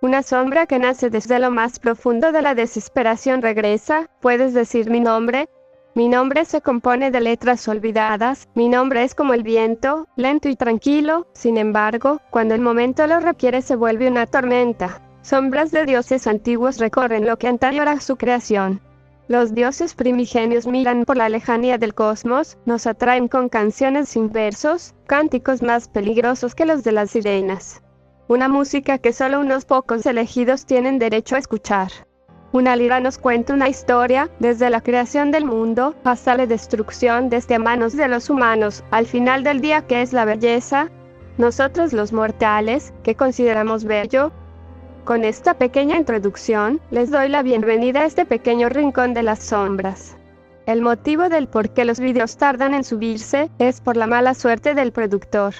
Una sombra que nace desde lo más profundo de la desesperación regresa. ¿Puedes decir mi nombre? Mi nombre se compone de letras olvidadas. Mi nombre es como el viento, lento y tranquilo. Sin embargo, cuando el momento lo requiere se vuelve una tormenta. Sombras de dioses antiguos recorren lo que antaño era su creación. Los dioses primigenios miran por la lejanía del cosmos, nos atraen con canciones sin versos, cánticos más peligrosos que los de las sirenas. Una música que solo unos pocos elegidos tienen derecho a escuchar. Una lira nos cuenta una historia, desde la creación del mundo, hasta la destrucción desde manos de los humanos. Al final del día, ¿qué es la belleza? Nosotros los mortales, ¿qué consideramos bello? Con esta pequeña introducción, les doy la bienvenida a este pequeño rincón de las sombras. El motivo del por qué los vídeos tardan en subirse, es por la mala suerte del productor.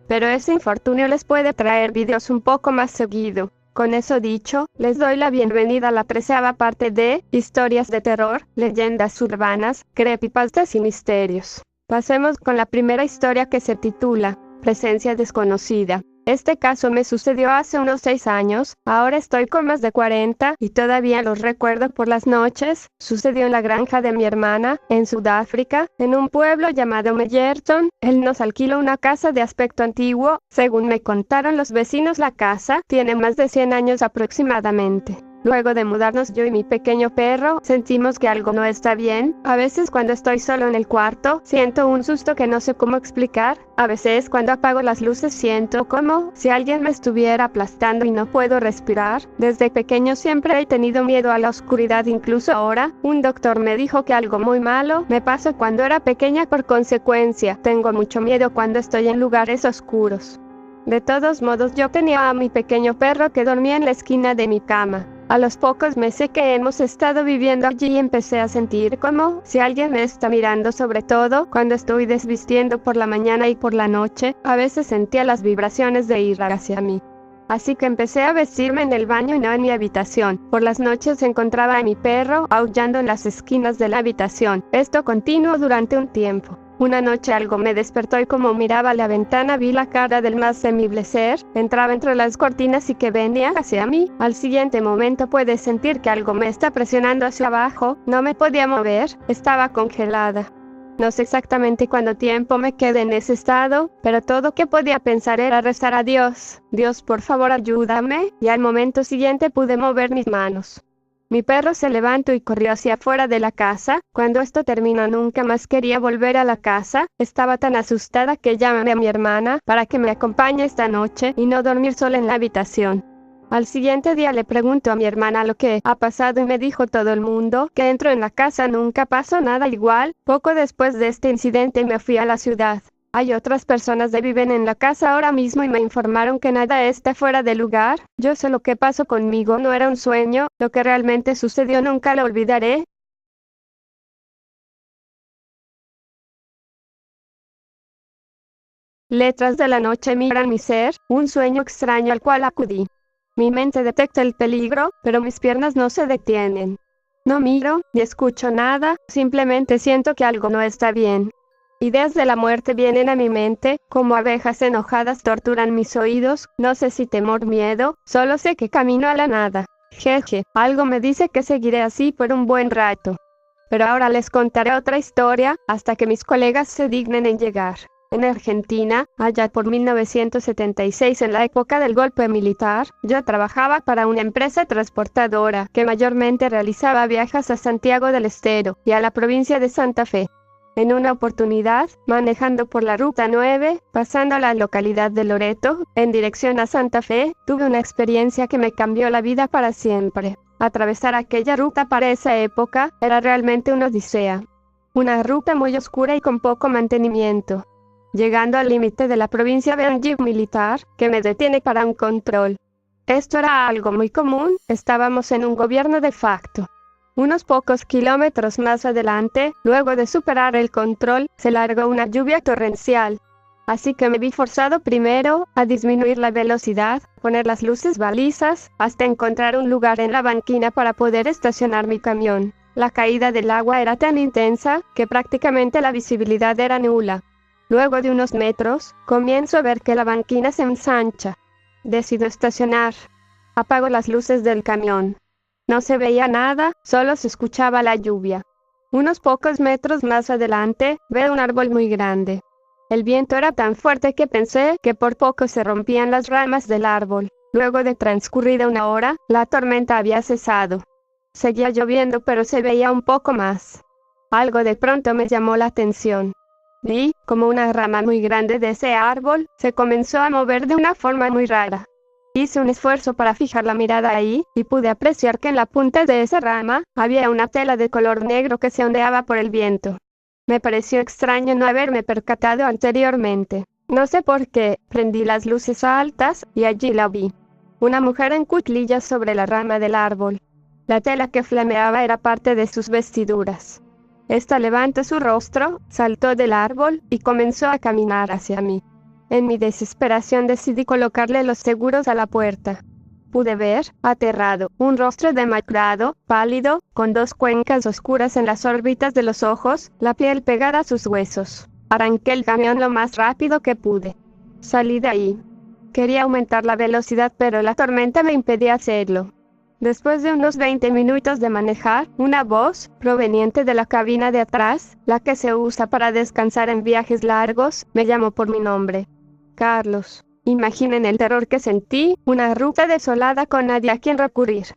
Pero ese infortunio les puede traer vídeos un poco más seguido. Con eso dicho, les doy la bienvenida a la 13ª parte de Historias de terror, leyendas urbanas, creepypastas y misterios. Pasemos con la primera historia, que se titula Presencia desconocida. Este caso me sucedió hace unos 6 años, ahora estoy con más de 40 y todavía los recuerdo por las noches. Sucedió en la granja de mi hermana, en Sudáfrica, en un pueblo llamado Meyerton. Él nos alquiló una casa de aspecto antiguo. Según me contaron los vecinos, la casa tiene más de 100 años aproximadamente. Luego de mudarnos, yo y mi pequeño perro sentimos que algo no está bien. A veces cuando estoy solo en el cuarto, siento un susto que no sé cómo explicar. A veces cuando apago las luces siento como si alguien me estuviera aplastando y no puedo respirar. Desde pequeño siempre he tenido miedo a la oscuridad, incluso ahora. Un doctor me dijo que algo muy malo me pasó cuando era pequeña. Por consecuencia, tengo mucho miedo cuando estoy en lugares oscuros. De todos modos, yo tenía a mi pequeño perro que dormía en la esquina de mi cama. A los pocos meses que hemos estado viviendo allí, empecé a sentir como si alguien me está mirando, sobre todo cuando estoy desvistiendo por la mañana y por la noche. A veces sentía las vibraciones de ir hacia mí. Así que empecé a vestirme en el baño y no en mi habitación. Por las noches encontraba a mi perro aullando en las esquinas de la habitación. Esto continuó durante un tiempo. Una noche algo me despertó y como miraba a la ventana vi la cara del más temible ser. Entraba entre las cortinas y que venía hacia mí. Al siguiente momento pude sentir que algo me está presionando hacia abajo. No me podía mover, estaba congelada. No sé exactamente cuánto tiempo me quedé en ese estado, pero todo que podía pensar era rezar a Dios. Dios, por favor, ayúdame. Y al momento siguiente pude mover mis manos. Mi perro se levantó y corrió hacia afuera de la casa. Cuando esto terminó, nunca más quería volver a la casa. Estaba tan asustada que llamé a mi hermana para que me acompañe esta noche y no dormir sola en la habitación. Al siguiente día le pregunto a mi hermana lo que ha pasado y me dijo todo el mundo que entro en la casa nunca pasó nada igual. Poco después de este incidente me fui a la ciudad. Hay otras personas que viven en la casa ahora mismo y me informaron que nada está fuera de lugar. Yo sé lo que pasó conmigo, no era un sueño, lo que realmente sucedió nunca lo olvidaré. Letras de la noche migran mi ser, un sueño extraño al cual acudí. Mi mente detecta el peligro, pero mis piernas no se detienen. No miro, ni escucho nada, simplemente siento que algo no está bien. Ideas de la muerte vienen a mi mente, como abejas enojadas torturan mis oídos. No sé si temor, miedo, solo sé que camino a la nada. Jeje, algo me dice que seguiré así por un buen rato. Pero ahora les contaré otra historia, hasta que mis colegas se dignen en llegar. En Argentina, allá por 1976, en la época del golpe militar, yo trabajaba para una empresa transportadora que mayormente realizaba viajes a Santiago del Estero y a la provincia de Santa Fe. En una oportunidad, manejando por la Ruta 9, pasando a la localidad de Loreto, en dirección a Santa Fe, tuve una experiencia que me cambió la vida para siempre. Atravesar aquella ruta para esa época era realmente una odisea. Una ruta muy oscura y con poco mantenimiento. Llegando al límite de la provincia veo un jeep militar que me detiene para un control. Esto era algo muy común, estábamos en un gobierno de facto. Unos pocos kilómetros más adelante, luego de superar el control, se largó una lluvia torrencial. Así que me vi forzado primero a disminuir la velocidad, poner las luces balizas, hasta encontrar un lugar en la banquina para poder estacionar mi camión. La caída del agua era tan intensa que prácticamente la visibilidad era nula. Luego de unos metros, comienzo a ver que la banquina se ensancha. Decido estacionar. Apago las luces del camión. No se veía nada, solo se escuchaba la lluvia. Unos pocos metros más adelante, veo un árbol muy grande. El viento era tan fuerte que pensé que por poco se rompían las ramas del árbol. Luego de transcurrida una hora, la tormenta había cesado. Seguía lloviendo, pero se veía un poco más. Algo de pronto me llamó la atención. Vi como una rama muy grande de ese árbol se comenzó a mover de una forma muy rara. Hice un esfuerzo para fijar la mirada ahí, y pude apreciar que en la punta de esa rama había una tela de color negro que se ondeaba por el viento. Me pareció extraño no haberme percatado anteriormente. No sé por qué, prendí las luces altas, y allí la vi. Una mujer en cuclillas sobre la rama del árbol. La tela que flameaba era parte de sus vestiduras. Esta levantó su rostro, saltó del árbol, y comenzó a caminar hacia mí. En mi desesperación decidí colocarle los seguros a la puerta. Pude ver, aterrado, un rostro demacrado, pálido, con dos cuencas oscuras en las órbitas de los ojos, la piel pegada a sus huesos. Arranqué el camión lo más rápido que pude. Salí de ahí. Quería aumentar la velocidad, pero la tormenta me impedía hacerlo. Después de unos 20 minutos de manejar, una voz, proveniente de la cabina de atrás, la que se usa para descansar en viajes largos, me llamó por mi nombre. Carlos. Imaginen el terror que sentí, una ruta desolada con nadie a quien recurrir.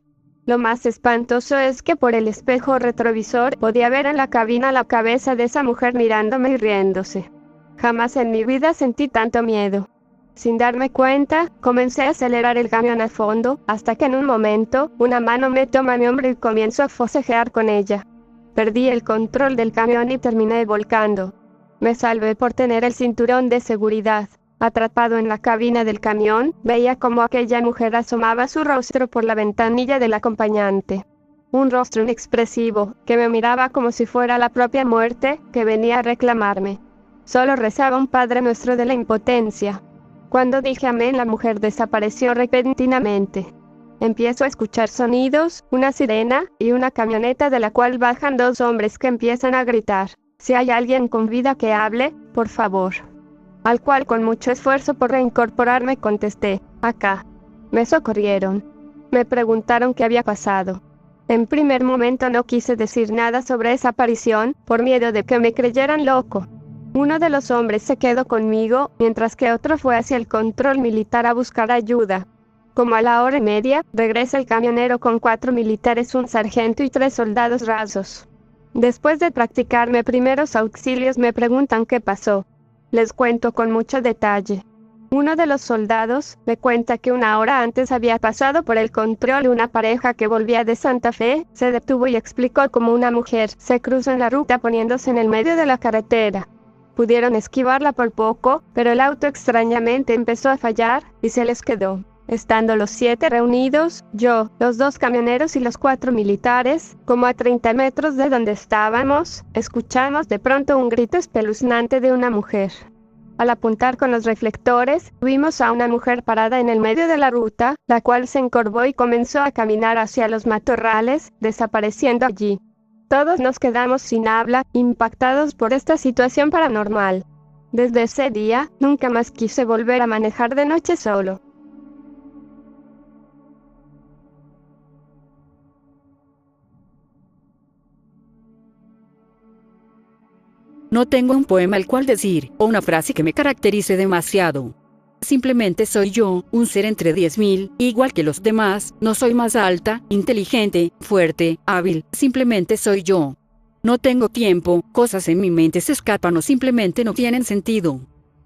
Lo más espantoso es que por el espejo retrovisor podía ver en la cabina la cabeza de esa mujer mirándome y riéndose. Jamás en mi vida sentí tanto miedo. Sin darme cuenta, comencé a acelerar el camión a fondo, hasta que en un momento, una mano me toma mi hombro y comienzo a forcejear con ella. Perdí el control del camión y terminé volcando. Me salvé por tener el cinturón de seguridad. Atrapado en la cabina del camión, veía cómo aquella mujer asomaba su rostro por la ventanilla del acompañante. Un rostro inexpresivo, que me miraba como si fuera la propia muerte, que venía a reclamarme. Solo rezaba un Padre Nuestro de la impotencia. Cuando dije amén, la mujer desapareció repentinamente. Empiezo a escuchar sonidos, una sirena, y una camioneta de la cual bajan dos hombres que empiezan a gritar: «Si hay alguien con vida que hable, por favor». Al cual con mucho esfuerzo por reincorporarme contesté: «Acá». Me socorrieron. Me preguntaron qué había pasado. En primer momento no quise decir nada sobre esa aparición, por miedo de que me creyeran loco. Uno de los hombres se quedó conmigo, mientras que otro fue hacia el control militar a buscar ayuda. Como a la hora y media, regresa el camionero con 4 militares, un sargento y 3 soldados rasos. Después de practicarme primeros auxilios me preguntan qué pasó. Les cuento con mucho detalle. Uno de los soldados me cuenta que una hora antes había pasado por el control una pareja que volvía de Santa Fe, se detuvo y explicó cómo una mujer se cruzó en la ruta poniéndose en el medio de la carretera. Pudieron esquivarla por poco, pero el auto extrañamente empezó a fallar, y se les quedó. Estando los 7 reunidos, yo, los 2 camioneros y los 4 militares, como a 30 metros de donde estábamos, escuchamos de pronto un grito espeluznante de una mujer. Al apuntar con los reflectores, vimos a una mujer parada en el medio de la ruta, la cual se encorvó y comenzó a caminar hacia los matorrales, desapareciendo allí. Todos nos quedamos sin habla, impactados por esta situación paranormal. Desde ese día, nunca más quise volver a manejar de noche solo. No tengo un poema al cual decir, o una frase que me caracterice demasiado. Simplemente soy yo, un ser entre 10.000, igual que los demás, no soy más alta, inteligente, fuerte, hábil, simplemente soy yo. No tengo tiempo, cosas en mi mente se escapan o simplemente no tienen sentido.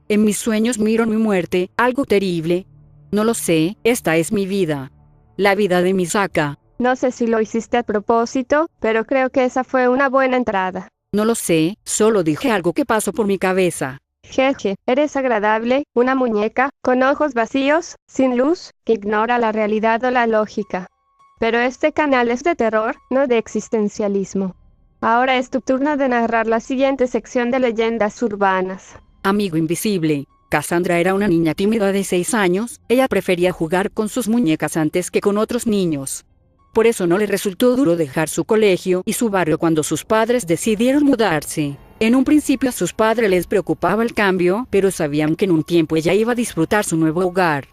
En mis sueños miro mi muerte, algo terrible. No lo sé, esta es mi vida. La vida de Misaka. No sé si lo hiciste a propósito, pero creo que esa fue una buena entrada. No lo sé, solo dije algo que pasó por mi cabeza. Jeje, eres agradable, una muñeca, con ojos vacíos, sin luz, que ignora la realidad o la lógica. Pero este canal es de terror, no de existencialismo. Ahora es tu turno de narrar la siguiente sección de leyendas urbanas. Amigo invisible. Cassandra era una niña tímida de 6 años, ella prefería jugar con sus muñecas antes que con otros niños. Por eso no le resultó duro dejar su colegio y su barrio cuando sus padres decidieron mudarse. En un principio a sus padres les preocupaba el cambio, pero sabían que en un tiempo ella iba a disfrutar su nuevo hogar.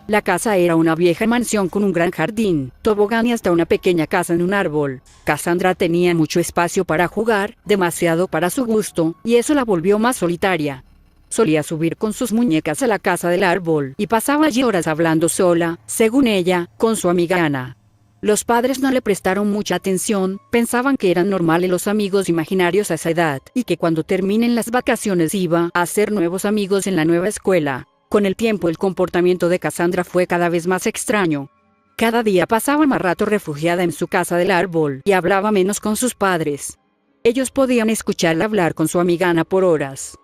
La casa era una vieja mansión con un gran jardín, tobogán y hasta una pequeña casa en un árbol. Cassandra tenía mucho espacio para jugar, demasiado para su gusto, y eso la volvió más solitaria. Solía subir con sus muñecas a la casa del árbol y pasaba allí horas hablando sola, según ella, con su amiga Ana. Los padres no le prestaron mucha atención, pensaban que eran normales los amigos imaginarios a esa edad, y que cuando terminen las vacaciones iba a hacer nuevos amigos en la nueva escuela. Con el tiempo el comportamiento de Cassandra fue cada vez más extraño. Cada día pasaba más rato refugiada en su casa del árbol y hablaba menos con sus padres. Ellos podían escucharla hablar con su amiga Ana por horas.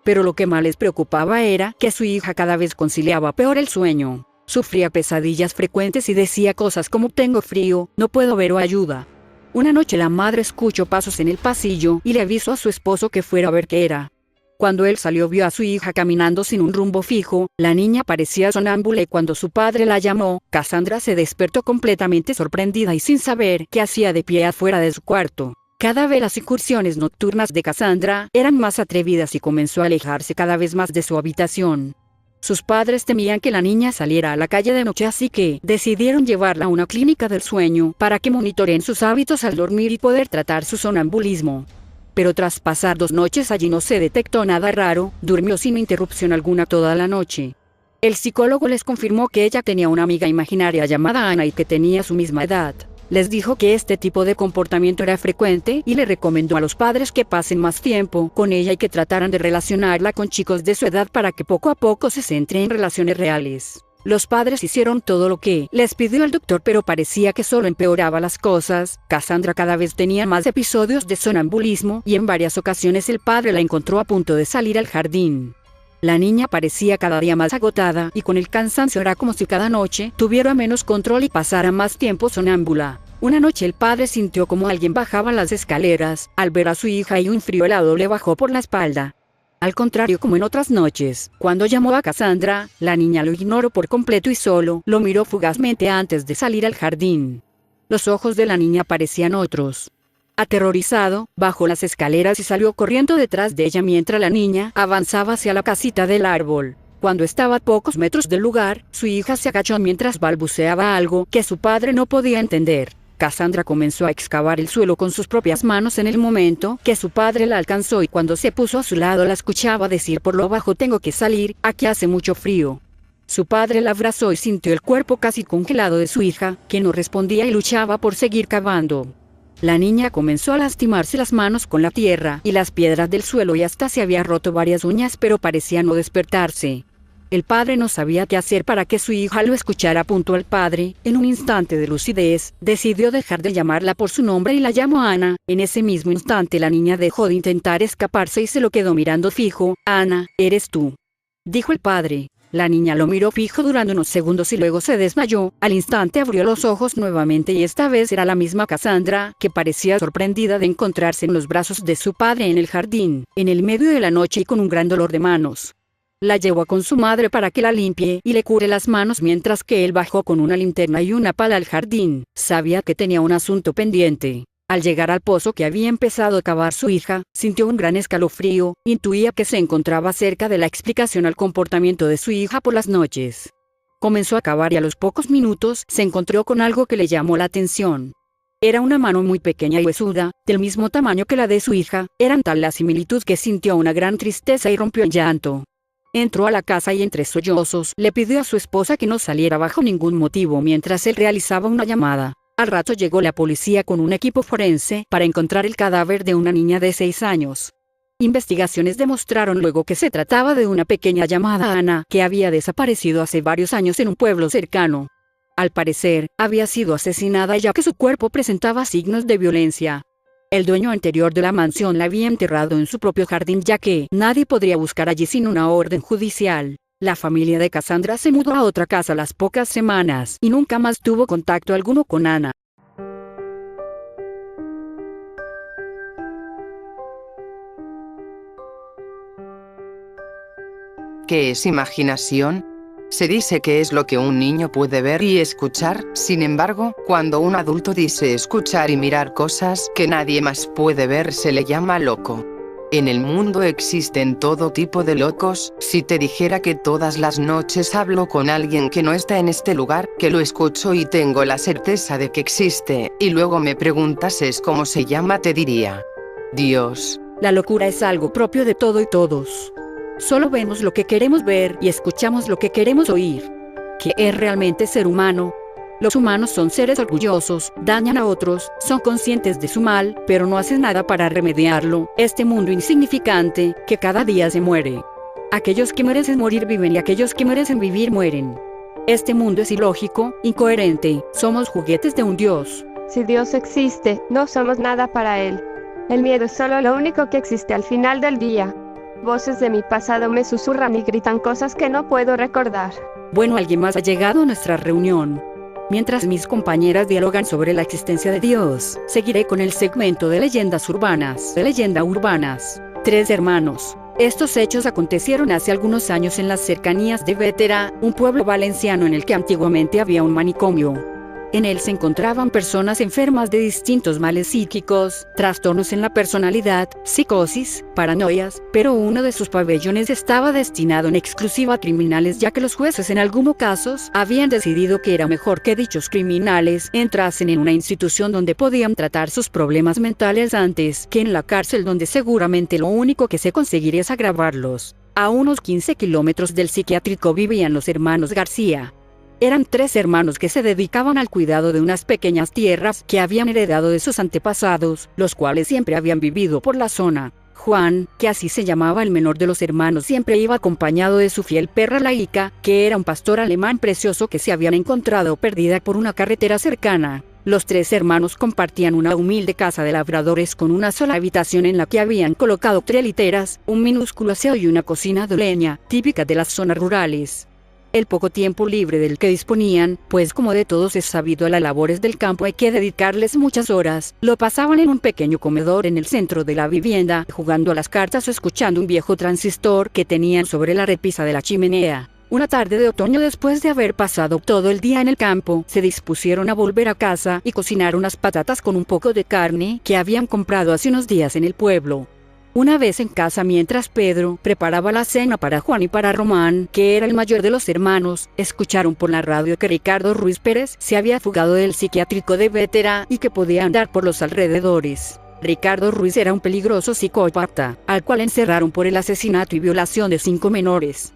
Pero lo que más les preocupaba era que su hija cada vez conciliaba peor el sueño. Sufría pesadillas frecuentes y decía cosas como tengo frío, no puedo ver o ayuda. Una noche la madre escuchó pasos en el pasillo y le avisó a su esposo que fuera a ver qué era. Cuando él salió vio a su hija caminando sin un rumbo fijo, la niña parecía sonámbula y cuando su padre la llamó, Cassandra se despertó completamente sorprendida y sin saber qué hacía de pie afuera de su cuarto. Cada vez las incursiones nocturnas de Cassandra eran más atrevidas y comenzó a alejarse cada vez más de su habitación. Sus padres temían que la niña saliera a la calle de noche así que decidieron llevarla a una clínica del sueño para que monitoreen sus hábitos al dormir y poder tratar su sonambulismo. Pero tras pasar 2 noches allí no se detectó nada raro, durmió sin interrupción alguna toda la noche. El psicólogo les confirmó que ella tenía una amiga imaginaria llamada Ana y que tenía su misma edad. Les dijo que este tipo de comportamiento era frecuente y le recomendó a los padres que pasen más tiempo con ella y que trataran de relacionarla con chicos de su edad para que poco a poco se centre en relaciones reales. Los padres hicieron todo lo que les pidió el doctor, pero parecía que solo empeoraba las cosas. Cassandra cada vez tenía más episodios de sonambulismo y en varias ocasiones el padre la encontró a punto de salir al jardín. La niña parecía cada día más agotada y con el cansancio era como si cada noche tuviera menos control y pasara más tiempo sonámbula. Una noche el padre sintió como alguien bajaba las escaleras. Al ver a su hija y un frío helado le bajó por la espalda. Al contrario como en otras noches, cuando llamó a Cassandra, la niña lo ignoró por completo y solo lo miró fugazmente antes de salir al jardín. Los ojos de la niña parecían otros. Aterrorizado, bajó las escaleras y salió corriendo detrás de ella mientras la niña avanzaba hacia la casita del árbol. Cuando estaba a pocos metros del lugar, su hija se agachó mientras balbuceaba algo que su padre no podía entender. Cassandra comenzó a excavar el suelo con sus propias manos en el momento que su padre la alcanzó y cuando se puso a su lado la escuchaba decir por lo bajo tengo que salir, aquí hace mucho frío. Su padre la abrazó y sintió el cuerpo casi congelado de su hija, que no respondía y luchaba por seguir cavando. La niña comenzó a lastimarse las manos con la tierra y las piedras del suelo y hasta se había roto varias uñas pero parecía no despertarse. El padre no sabía qué hacer para que su hija lo escuchara. El padre, en un instante de lucidez, decidió dejar de llamarla por su nombre y la llamó Ana. En ese mismo instante la niña dejó de intentar escaparse y se lo quedó mirando fijo. Ana, ¿eres tú?, dijo el padre. La niña lo miró fijo durante unos segundos y luego se desmayó. Al instante abrió los ojos nuevamente y esta vez era la misma Cassandra, que parecía sorprendida de encontrarse en los brazos de su padre en el jardín, en el medio de la noche y con un gran dolor de manos. La llevó con su madre para que la limpie y le cure las manos mientras que él bajó con una linterna y una pala al jardín. Sabía que tenía un asunto pendiente. Al llegar al pozo que había empezado a cavar su hija, sintió un gran escalofrío, intuía que se encontraba cerca de la explicación al comportamiento de su hija por las noches. Comenzó a cavar y a los pocos minutos se encontró con algo que le llamó la atención. Era una mano muy pequeña y huesuda, del mismo tamaño que la de su hija. Eran tal la similitud que sintió una gran tristeza y rompió en llanto. Entró a la casa y entre sollozos le pidió a su esposa que no saliera bajo ningún motivo mientras él realizaba una llamada. Al rato llegó la policía con un equipo forense para encontrar el cadáver de una niña de 6 años. Investigaciones demostraron luego que se trataba de una pequeña llamada Ana que había desaparecido hace varios años en un pueblo cercano. Al parecer, había sido asesinada ya que su cuerpo presentaba signos de violencia. El dueño anterior de la mansión la había enterrado en su propio jardín ya que nadie podría buscar allí sin una orden judicial. La familia de Cassandra se mudó a otra casa a las pocas semanas y nunca más tuvo contacto alguno con Ana. ¿Qué es imaginación? Se dice que es lo que un niño puede ver y escuchar, sin embargo, cuando un adulto dice escuchar y mirar cosas que nadie más puede ver se le llama loco. En el mundo existen todo tipo de locos. Si te dijera que todas las noches hablo con alguien que no está en este lugar, que lo escucho y tengo la certeza de que existe, y luego me preguntases cómo se llama, te diría: Dios. La locura es algo propio de todo y todos. Solo vemos lo que queremos ver y escuchamos lo que queremos oír. ¿Qué es realmente ser humano? Los humanos son seres orgullosos, dañan a otros, son conscientes de su mal, pero no hacen nada para remediarlo. Este mundo insignificante, que cada día se muere. Aquellos que merecen morir viven y aquellos que merecen vivir mueren. Este mundo es ilógico, incoherente, somos juguetes de un Dios. Si Dios existe, no somos nada para Él. El miedo es solo lo único que existe al final del día. Voces de mi pasado me susurran y gritan cosas que no puedo recordar. Bueno, alguien más ha llegado a nuestra reunión. Mientras mis compañeras dialogan sobre la existencia de Dios, seguiré con el segmento de leyendas urbanas. Tres hermanos. Estos hechos acontecieron hace algunos años en las cercanías de Vétera, un pueblo valenciano en el que antiguamente había un manicomio. En él se encontraban personas enfermas de distintos males psíquicos, trastornos en la personalidad, psicosis, paranoias, pero uno de sus pabellones estaba destinado en exclusiva a criminales, ya que los jueces en algunos casos habían decidido que era mejor que dichos criminales entrasen en una institución donde podían tratar sus problemas mentales antes que en la cárcel, donde seguramente lo único que se conseguiría es agravarlos. A unos 15 kilómetros del psiquiátrico vivían los hermanos García. Eran tres hermanos que se dedicaban al cuidado de unas pequeñas tierras que habían heredado de sus antepasados, los cuales siempre habían vivido por la zona. Juan, que así se llamaba el menor de los hermanos, siempre iba acompañado de su fiel perra Laika, que era un pastor alemán precioso que se habían encontrado perdida por una carretera cercana. Los tres hermanos compartían una humilde casa de labradores con una sola habitación en la que habían colocado 3 literas, un minúsculo aseo y una cocina de leña, típica de las zonas rurales. El poco tiempo libre del que disponían, pues como de todos es sabido, a las labores del campo hay que dedicarles muchas horas, lo pasaban en un pequeño comedor en el centro de la vivienda, jugando a las cartas o escuchando un viejo transistor que tenían sobre la repisa de la chimenea. Una tarde de otoño, después de haber pasado todo el día en el campo, se dispusieron a volver a casa y cocinar unas patatas con un poco de carne que habían comprado hace unos días en el pueblo. Una vez en casa, mientras Pedro preparaba la cena para Juan y para Román, que era el mayor de los hermanos, escucharon por la radio que Ricardo Ruiz Pérez se había fugado del psiquiátrico de Vétera y que podía andar por los alrededores. Ricardo Ruiz era un peligroso psicópata, al cual encerraron por el asesinato y violación de 5 menores.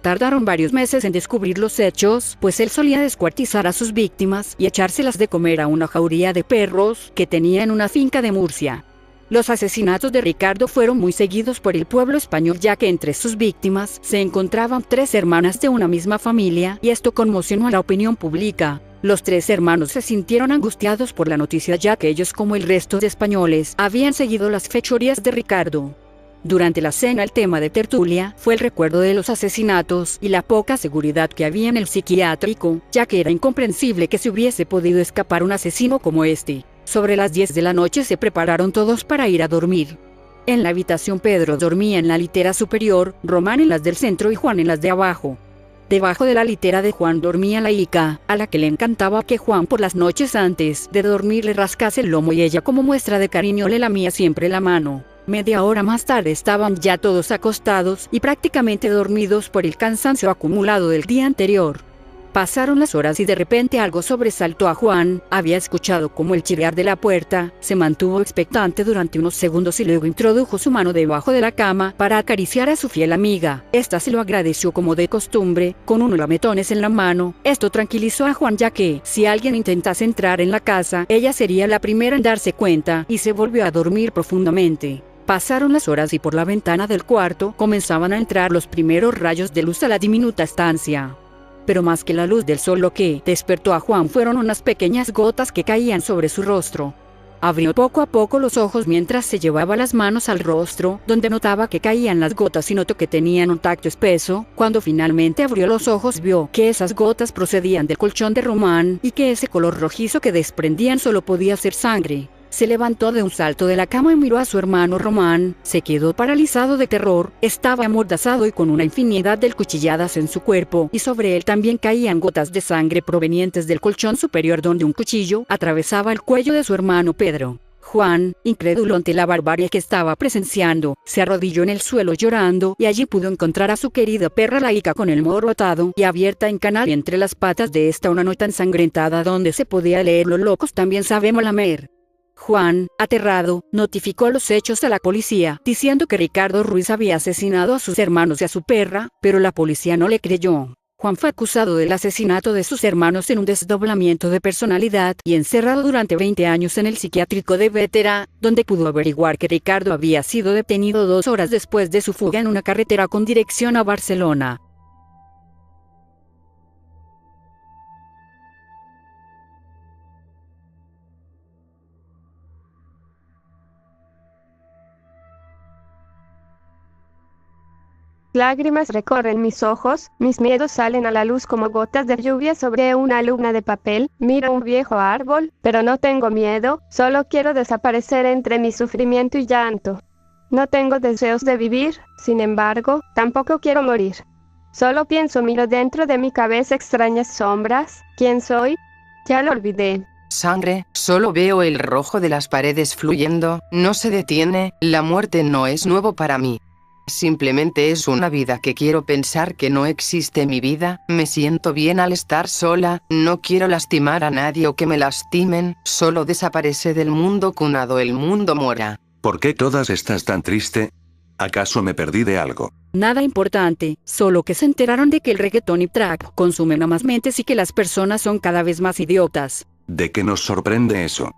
Tardaron varios meses en descubrir los hechos, pues él solía descuartizar a sus víctimas y echárselas de comer a una jauría de perros que tenía en una finca de Murcia. Los asesinatos de Ricardo fueron muy seguidos por el pueblo español, ya que entre sus víctimas se encontraban 3 hermanas de una misma familia, y esto conmocionó a la opinión pública. Los 3 hermanos se sintieron angustiados por la noticia, ya que ellos, como el resto de españoles, habían seguido las fechorías de Ricardo. Durante la cena, el tema de tertulia fue el recuerdo de los asesinatos y la poca seguridad que había en el psiquiátrico, ya que era incomprensible que se hubiese podido escapar un asesino como este. Sobre las 10 de la noche se prepararon todos para ir a dormir. En la habitación, Pedro dormía en la litera superior, Román en las del centro y Juan en las de abajo. Debajo de la litera de Juan dormía Laika, a la que le encantaba que Juan por las noches antes de dormir le rascase el lomo, y ella, como muestra de cariño, le lamía siempre la mano. Media hora más tarde estaban ya todos acostados y prácticamente dormidos por el cansancio acumulado del día anterior. Pasaron las horas y de repente algo sobresaltó a Juan. Había escuchado como el chirriar de la puerta, se mantuvo expectante durante unos segundos y luego introdujo su mano debajo de la cama para acariciar a su fiel amiga. Esta se lo agradeció como de costumbre, con unos lametones en la mano. Esto tranquilizó a Juan, ya que, si alguien intentase entrar en la casa, ella sería la primera en darse cuenta, y se volvió a dormir profundamente. Pasaron las horas y por la ventana del cuarto comenzaban a entrar los primeros rayos de luz a la diminuta estancia. Pero más que la luz del sol, lo que despertó a Juan fueron unas pequeñas gotas que caían sobre su rostro. Abrió poco a poco los ojos mientras se llevaba las manos al rostro, donde notaba que caían las gotas y notó que tenían un tacto espeso. Cuando finalmente abrió los ojos, vio que esas gotas procedían del colchón de Román y que ese color rojizo que desprendían solo podía ser sangre. Se levantó de un salto de la cama y miró a su hermano Román. Se quedó paralizado de terror. Estaba amordazado y con una infinidad de cuchilladas en su cuerpo, y sobre él también caían gotas de sangre provenientes del colchón superior, donde un cuchillo atravesaba el cuello de su hermano Pedro. Juan, incrédulo ante la barbarie que estaba presenciando, se arrodilló en el suelo llorando y allí pudo encontrar a su querida perra Laika con el morro atado y abierta en canal y entre las patas de esta una nota ensangrentada donde se podía leer: los locos también sabemos lamer. Juan, aterrado, notificó los hechos a la policía, diciendo que Ricardo Ruiz había asesinado a sus hermanos y a su perra, pero la policía no le creyó. Juan fue acusado del asesinato de sus hermanos en un desdoblamiento de personalidad y encerrado durante 20 años en el psiquiátrico de Vétera, donde pudo averiguar que Ricardo había sido detenido 2 horas después de su fuga en una carretera con dirección a Barcelona. Lágrimas recorren mis ojos, mis miedos salen a la luz como gotas de lluvia sobre una luna de papel. Miro un viejo árbol, pero no tengo miedo, solo quiero desaparecer entre mi sufrimiento y llanto. No tengo deseos de vivir, sin embargo, tampoco quiero morir. Solo miro dentro de mi cabeza extrañas sombras. ¿Quién soy? Ya lo olvidé. Sangre, solo veo el rojo de las paredes fluyendo, no se detiene, la muerte no es nuevo para mí. Simplemente es una vida que quiero pensar que no existe mi vida, me siento bien al estar sola, no quiero lastimar a nadie o que me lastimen, solo desaparece del mundo cuando el mundo muera. ¿Por qué todas estás tan triste? ¿Acaso me perdí de algo? Nada importante, solo que se enteraron de que el reggaetón y trap consumen a más mentes y que las personas son cada vez más idiotas. ¿De qué nos sorprende eso?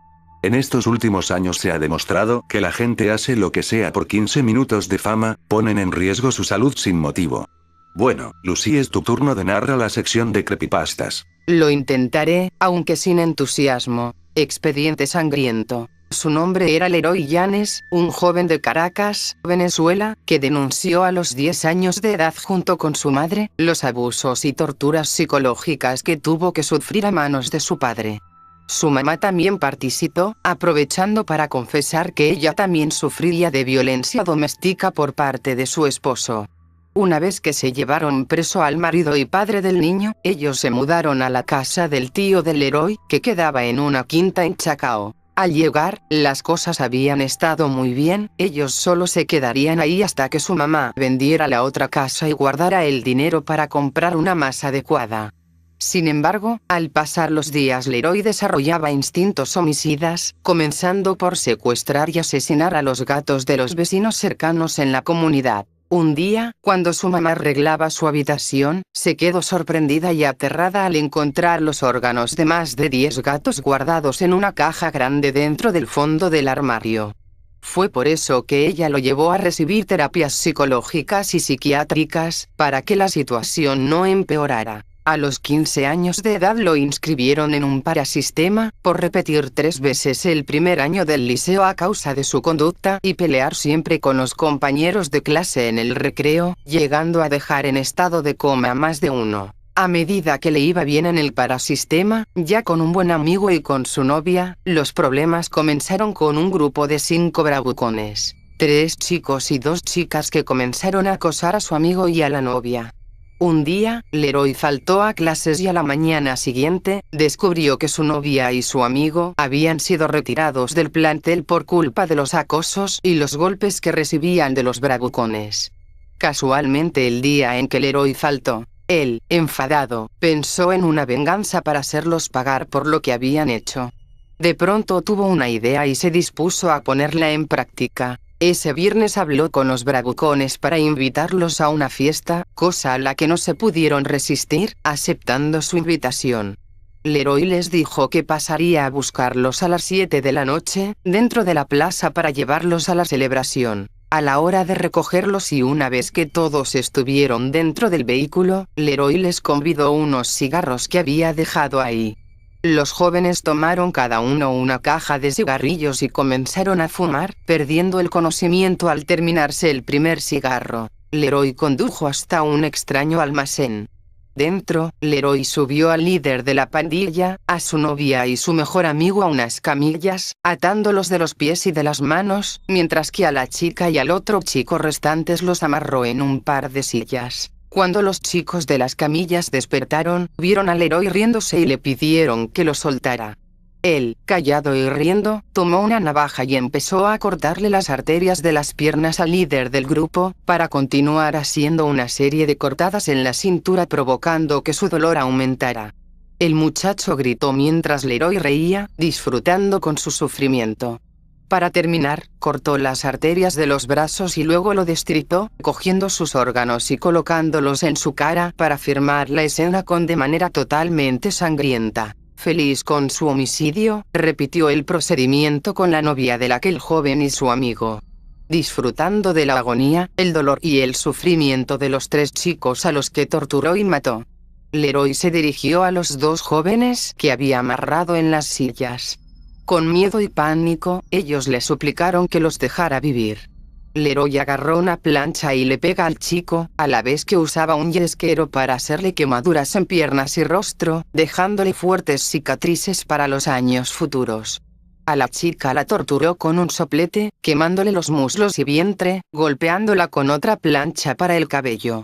En estos últimos años se ha demostrado que la gente hace lo que sea por 15 minutos de fama, ponen en riesgo su salud sin motivo. Bueno, Lucy, es tu turno de narrar la sección de creepypastas. Lo intentaré, aunque sin entusiasmo. Expediente sangriento. Su nombre era Leroy Llanes, un joven de Caracas, Venezuela, que denunció a los 10 años de edad junto con su madre, los abusos y torturas psicológicas que tuvo que sufrir a manos de su padre. Su mamá también participó, aprovechando para confesar que ella también sufría de violencia doméstica por parte de su esposo. Una vez que se llevaron preso al marido y padre del niño, ellos se mudaron a la casa del tío de Leroy, que quedaba en una quinta en Chacao. Al llegar, las cosas habían estado muy bien, ellos solo se quedarían ahí hasta que su mamá vendiera la otra casa y guardara el dinero para comprar una más adecuada. Sin embargo, al pasar los días Leroy desarrollaba instintos homicidas, comenzando por secuestrar y asesinar a los gatos de los vecinos cercanos en la comunidad. Un día, cuando su mamá arreglaba su habitación, se quedó sorprendida y aterrada al encontrar los órganos de más de 10 gatos guardados en una caja grande dentro del fondo del armario. Fue por eso que ella lo llevó a recibir terapias psicológicas y psiquiátricas, para que la situación no empeorara. A los 15 años de edad lo inscribieron en un parasistema, por repetir 3 veces el primer año del liceo a causa de su conducta y pelear siempre con los compañeros de clase en el recreo, llegando a dejar en estado de coma a más de uno. A medida que le iba bien en el parasistema, ya con un buen amigo y con su novia, los problemas comenzaron con un grupo de 5 bravucones. 3 chicos y 2 chicas que comenzaron a acosar a su amigo y a la novia. Un día, Leroy faltó a clases y a la mañana siguiente, descubrió que su novia y su amigo habían sido retirados del plantel por culpa de los acosos y los golpes que recibían de los bravucones. Casualmente el día en que Leroy faltó, él, enfadado, pensó en una venganza para hacerlos pagar por lo que habían hecho. De pronto tuvo una idea y se dispuso a ponerla en práctica. Ese viernes habló con los bravucones para invitarlos a una fiesta, cosa a la que no se pudieron resistir, aceptando su invitación. Leroy les dijo que pasaría a buscarlos a las 7 de la noche, dentro de la plaza para llevarlos a la celebración. A la hora de recogerlos y una vez que todos estuvieron dentro del vehículo, Leroy les convidó unos cigarros que había dejado ahí. Los jóvenes tomaron cada uno una caja de cigarrillos y comenzaron a fumar, perdiendo el conocimiento al terminarse el primer cigarro. Leroy condujo hasta un extraño almacén. Dentro, Leroy subió al líder de la pandilla, a su novia y su mejor amigo a unas camillas, atándolos de los pies y de las manos, mientras que a la chica y al otro chico restantes los amarró en un par de sillas. Cuando los chicos de las camillas despertaron, vieron a Leroy riéndose y le pidieron que lo soltara. Él, callado y riendo, tomó una navaja y empezó a cortarle las arterias de las piernas al líder del grupo, para continuar haciendo una serie de cortadas en la cintura provocando que su dolor aumentara. El muchacho gritó mientras Leroy reía, disfrutando con su sufrimiento. Para terminar, cortó las arterias de los brazos y luego lo destripó, cogiendo sus órganos y colocándolos en su cara para filmar la escena de manera totalmente sangrienta. Feliz con su homicidio, repitió el procedimiento con la novia de aquel joven y su amigo. Disfrutando de la agonía, el dolor y el sufrimiento de los 3 chicos a los que torturó y mató. Leroy se dirigió a los 2 jóvenes que había amarrado en las sillas. Con miedo y pánico, ellos le suplicaron que los dejara vivir. Leroy agarró una plancha y le pega al chico, a la vez que usaba un yesquero para hacerle quemaduras en piernas y rostro, dejándole fuertes cicatrices para los años futuros. A la chica la torturó con un soplete, quemándole los muslos y vientre, golpeándola con otra plancha para el cabello.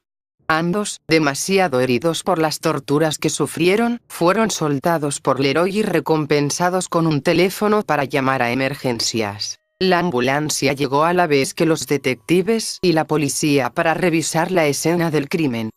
Ambos, demasiado heridos por las torturas que sufrieron, fueron soltados por Leroy y recompensados con un teléfono para llamar a emergencias. La ambulancia llegó a la vez que los detectives y la policía para revisar la escena del crimen.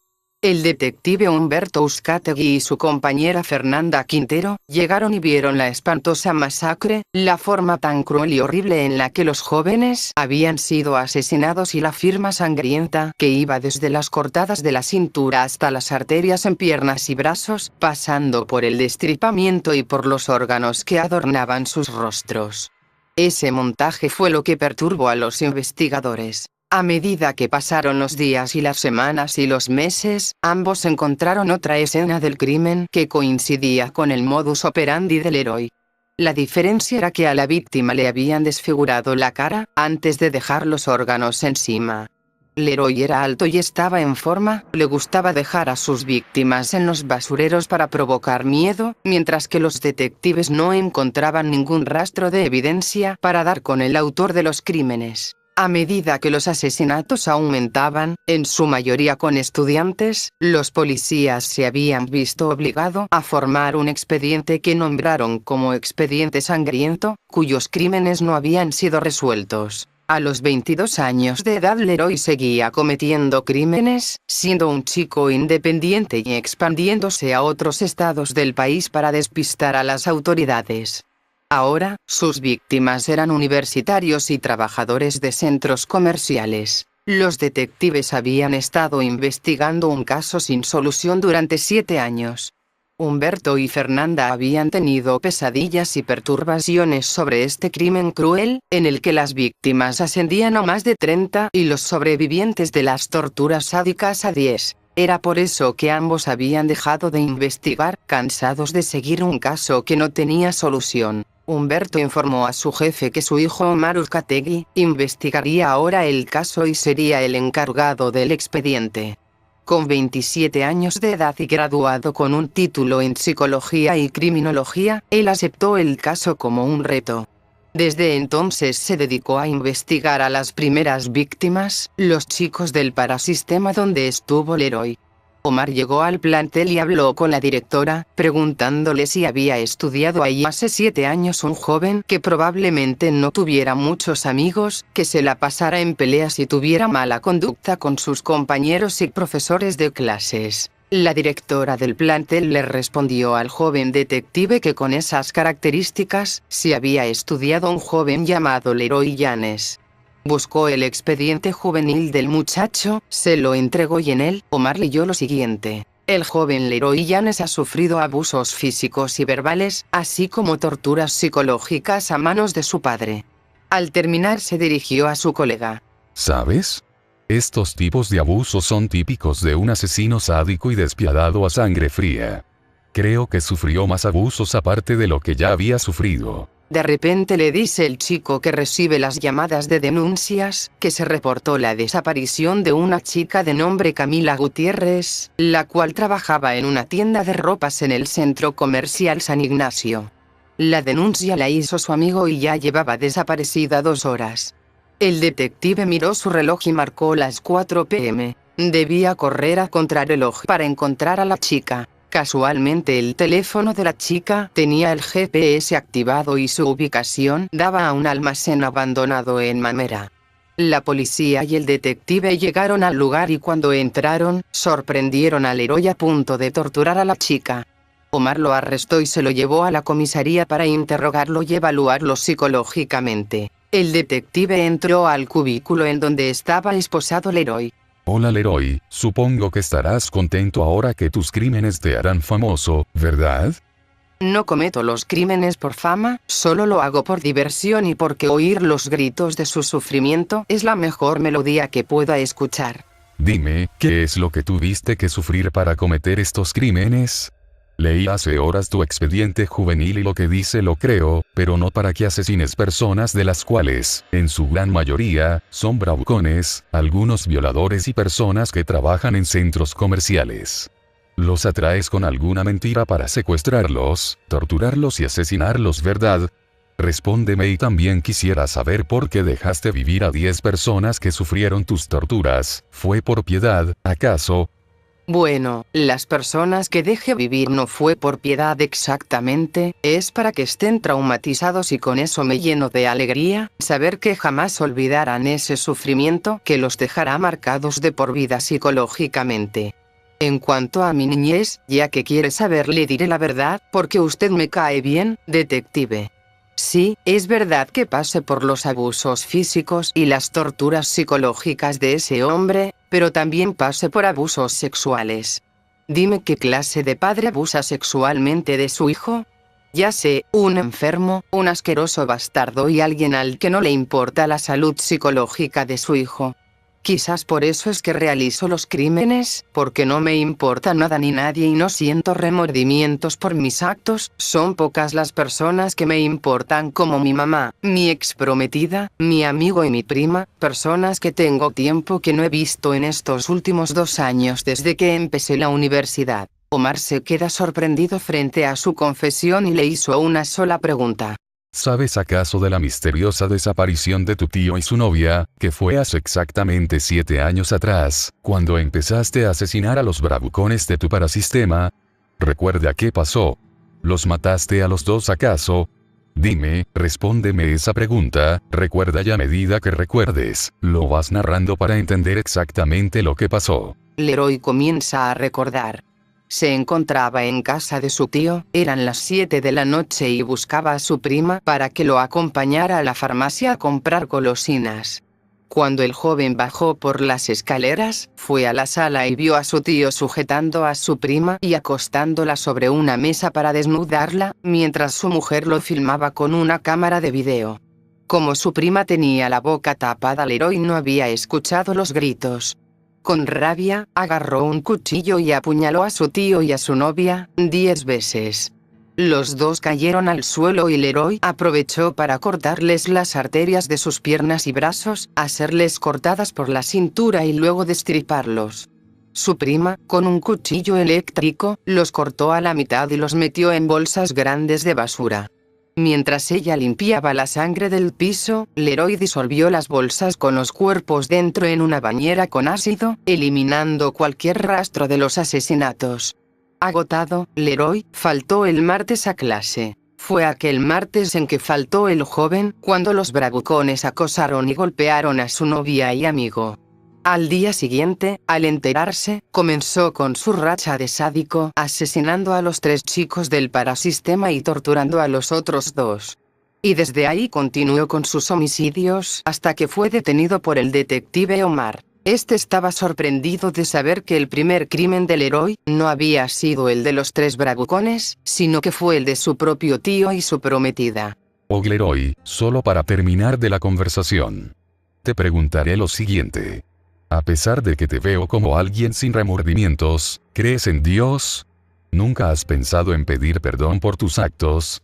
El detective Humberto Uzcategui y su compañera Fernanda Quintero llegaron y vieron la espantosa masacre, la forma tan cruel y horrible en la que los jóvenes habían sido asesinados y la firma sangrienta que iba desde las cortadas de la cintura hasta las arterias en piernas y brazos, pasando por el destripamiento y por los órganos que adornaban sus rostros. Ese montaje fue lo que perturbó a los investigadores. A medida que pasaron los días y las semanas y los meses, ambos encontraron otra escena del crimen que coincidía con el modus operandi del Leroy. La diferencia era que a la víctima le habían desfigurado la cara, antes de dejar los órganos encima. Leroy era alto y estaba en forma, le gustaba dejar a sus víctimas en los basureros para provocar miedo, mientras que los detectives no encontraban ningún rastro de evidencia para dar con el autor de los crímenes. A medida que los asesinatos aumentaban, en su mayoría con estudiantes, los policías se habían visto obligados a formar un expediente que nombraron como Expediente Sangriento, cuyos crímenes no habían sido resueltos. A los 22 años de edad Leroy seguía cometiendo crímenes, siendo un chico independiente y expandiéndose a otros estados del país para despistar a las autoridades. Ahora, sus víctimas eran universitarios y trabajadores de centros comerciales. Los detectives habían estado investigando un caso sin solución durante 7 años. Humberto y Fernanda habían tenido pesadillas y perturbaciones sobre este crimen cruel, en el que las víctimas ascendían a más de 30 y los sobrevivientes de las torturas sádicas a 10. Era por eso que ambos habían dejado de investigar, cansados de seguir un caso que no tenía solución. Humberto informó a su jefe que su hijo Omar Uzcategui investigaría ahora el caso y sería el encargado del expediente. Con 27 años de edad y graduado con un título en psicología y criminología, él aceptó el caso como un reto. Desde entonces se dedicó a investigar a las primeras víctimas, los chicos del parasistema donde estuvo Leroy. Omar llegó al plantel y habló con la directora, preguntándole si había estudiado ahí hace 7 años un joven que probablemente no tuviera muchos amigos, que se la pasara en peleas y tuviera mala conducta con sus compañeros y profesores de clases. La directora del plantel le respondió al joven detective que con esas características, si había estudiado un joven llamado Leroy Llanes. Buscó el expediente juvenil del muchacho, se lo entregó y en él, Omar leyó lo siguiente. El joven Leroy Llanes ha sufrido abusos físicos y verbales, así como torturas psicológicas a manos de su padre. Al terminar se dirigió a su colega. ¿Sabes? Estos tipos de abusos son típicos de un asesino sádico y despiadado a sangre fría. Creo que sufrió más abusos aparte de lo que ya había sufrido. De repente le dice el chico que recibe las llamadas de denuncias, que se reportó la desaparición de una chica de nombre Camila Gutiérrez, la cual trabajaba en una tienda de ropas en el centro comercial San Ignacio. La denuncia la hizo su amigo y ya llevaba desaparecida 2 horas. El detective miró su reloj y marcó las 4 p.m. Debía correr a contrarreloj para encontrar a la chica. Casualmente el teléfono de la chica tenía el GPS activado y su ubicación daba a un almacén abandonado en Mamera. La policía y el detective llegaron al lugar y cuando entraron, sorprendieron al héroe a punto de torturar a la chica. Omar lo arrestó y se lo llevó a la comisaría para interrogarlo y evaluarlo psicológicamente. El detective entró al cubículo en donde estaba esposado Leroy. Hola Leroy, supongo que estarás contento ahora que tus crímenes te harán famoso, ¿verdad? No cometo los crímenes por fama, solo lo hago por diversión y porque oír los gritos de su sufrimiento es la mejor melodía que pueda escuchar. Dime, ¿qué es lo que tuviste que sufrir para cometer estos crímenes? Leí hace horas tu expediente juvenil y lo que dice lo creo, pero no para que asesines personas de las cuales, en su gran mayoría, son bravucones, algunos violadores y personas que trabajan en centros comerciales. Los atraes con alguna mentira para secuestrarlos, torturarlos y asesinarlos, ¿verdad? Respóndeme y también quisiera saber por qué dejaste vivir a 10 personas que sufrieron tus torturas. ¿Fue por piedad, acaso? Bueno, las personas que dejé vivir no fue por piedad exactamente, es para que estén traumatizados y con eso me lleno de alegría, saber que jamás olvidarán ese sufrimiento que los dejará marcados de por vida psicológicamente. En cuanto a mi niñez, ya que quiere saber le diré la verdad, porque usted me cae bien, detective. Sí, es verdad que pasé por los abusos físicos y las torturas psicológicas de ese hombre, pero también pasé por abusos sexuales. Dime qué clase de padre abusa sexualmente de su hijo. Ya sé, un enfermo, un asqueroso bastardo y alguien al que no le importa la salud psicológica de su hijo. Quizás por eso es que realizo los crímenes, porque no me importa nada ni nadie y no siento remordimientos por mis actos. Son pocas las personas que me importan como mi mamá, mi exprometida, mi amigo y mi prima, personas que tengo tiempo que no he visto en estos últimos 2 años desde que empecé la universidad. Omar se queda sorprendido frente a su confesión y le hizo una sola pregunta. ¿Sabes acaso de la misteriosa desaparición de tu tío y su novia, que fue hace exactamente 7 años atrás, cuando empezaste a asesinar a los bravucones de tu parasistema? ¿Recuerda qué pasó? ¿Los mataste a los dos acaso? Dime, respóndeme esa pregunta, recuerda y a medida que recuerdes, lo vas narrando para entender exactamente lo que pasó. Leroy comienza a recordar. Se encontraba en casa de su tío, eran las 7 de la noche y buscaba a su prima para que lo acompañara a la farmacia a comprar golosinas. Cuando el joven bajó por las escaleras, fue a la sala y vio a su tío sujetando a su prima y acostándola sobre una mesa para desnudarla, mientras su mujer lo filmaba con una cámara de video. Como su prima tenía la boca tapada, Leroy no había escuchado los gritos. Con rabia, agarró un cuchillo y apuñaló a su tío y a su novia 10 veces. Los dos cayeron al suelo y Leroy aprovechó para cortarles las arterias de sus piernas y brazos, hacerles cortadas por la cintura y luego destriparlos. Su prima, con un cuchillo eléctrico, los cortó a la mitad y los metió en bolsas grandes de basura. Mientras ella limpiaba la sangre del piso, Leroy disolvió las bolsas con los cuerpos dentro en una bañera con ácido, eliminando cualquier rastro de los asesinatos. Agotado, Leroy faltó el martes a clase. Fue aquel martes en que faltó el joven, cuando los bravucones acosaron y golpearon a su novia y amigo. Al día siguiente, al enterarse, comenzó con su racha de sádico, asesinando a los 3 chicos del parasistema y torturando a los otros 2. Y desde ahí continuó con sus homicidios hasta que fue detenido por el detective Omar. Este estaba sorprendido de saber que el primer crimen del héroe no había sido el de los 3 bravucones, sino que fue el de su propio tío y su prometida. Oh Leroy, solo para terminar de la conversación. Te preguntaré lo siguiente. A pesar de que te veo como alguien sin remordimientos, ¿crees en Dios? ¿Nunca has pensado en pedir perdón por tus actos?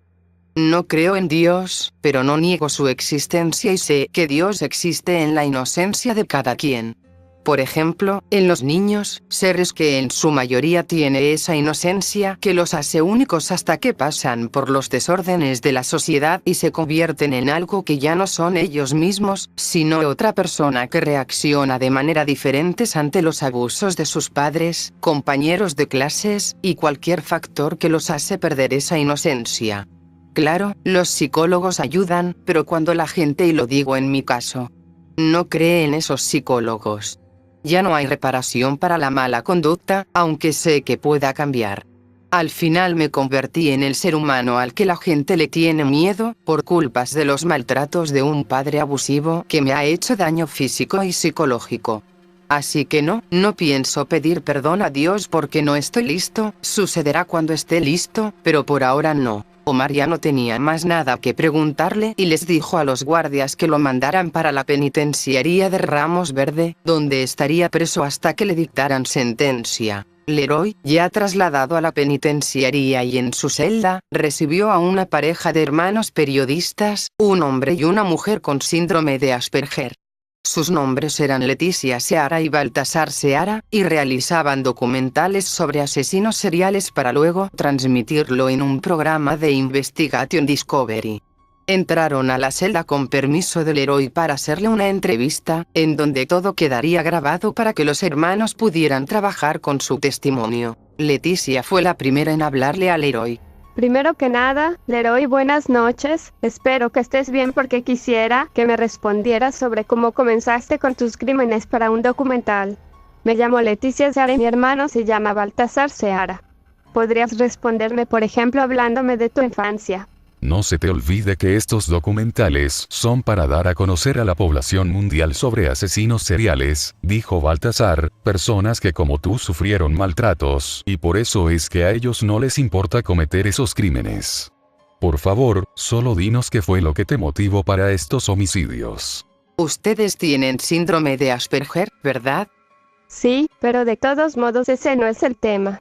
No creo en Dios, pero no niego su existencia y sé que Dios existe en la inocencia de cada quien. Por ejemplo, en los niños, seres que en su mayoría tienen esa inocencia que los hace únicos hasta que pasan por los desórdenes de la sociedad y se convierten en algo que ya no son ellos mismos, sino otra persona que reacciona de manera diferente ante los abusos de sus padres, compañeros de clases, y cualquier factor que los hace perder esa inocencia. Claro, los psicólogos ayudan, pero cuando la gente, y lo digo en mi caso, no cree en esos psicólogos, ya no hay reparación para la mala conducta, aunque sé que pueda cambiar. Al final me convertí en el ser humano al que la gente le tiene miedo, por culpas de los maltratos de un padre abusivo que me ha hecho daño físico y psicológico. Así que no pienso pedir perdón a Dios porque no estoy listo, sucederá cuando esté listo, pero por ahora no. Omar ya no tenía más nada que preguntarle y les dijo a los guardias que lo mandaran para la penitenciaría de Ramos Verde, donde estaría preso hasta que le dictaran sentencia. Leroy, ya trasladado a la penitenciaría y en su celda, recibió a una pareja de hermanos periodistas, un hombre y una mujer con síndrome de Asperger. Sus nombres eran Leticia Seara y Baltasar Seara, y realizaban documentales sobre asesinos seriales para luego transmitirlo en un programa de Investigation Discovery. Entraron a la celda con permiso del Leroy para hacerle una entrevista, en donde todo quedaría grabado para que los hermanos pudieran trabajar con su testimonio. Leticia fue la primera en hablarle al Leroy. Primero que nada, Leroy, buenas noches. Espero que estés bien porque quisiera que me respondieras sobre cómo comenzaste con tus crímenes para un documental. Me llamo Leticia Seara y mi hermano se llama Baltasar Seara. ¿Podrías responderme, por ejemplo, hablándome de tu infancia? No se te olvide que estos documentales son para dar a conocer a la población mundial sobre asesinos seriales, dijo Baltasar, personas que como tú sufrieron maltratos, y por eso es que a ellos no les importa cometer esos crímenes. Por favor, solo dinos qué fue lo que te motivó para estos homicidios. Ustedes tienen síndrome de Asperger, ¿verdad? Sí, pero de todos modos ese no es el tema.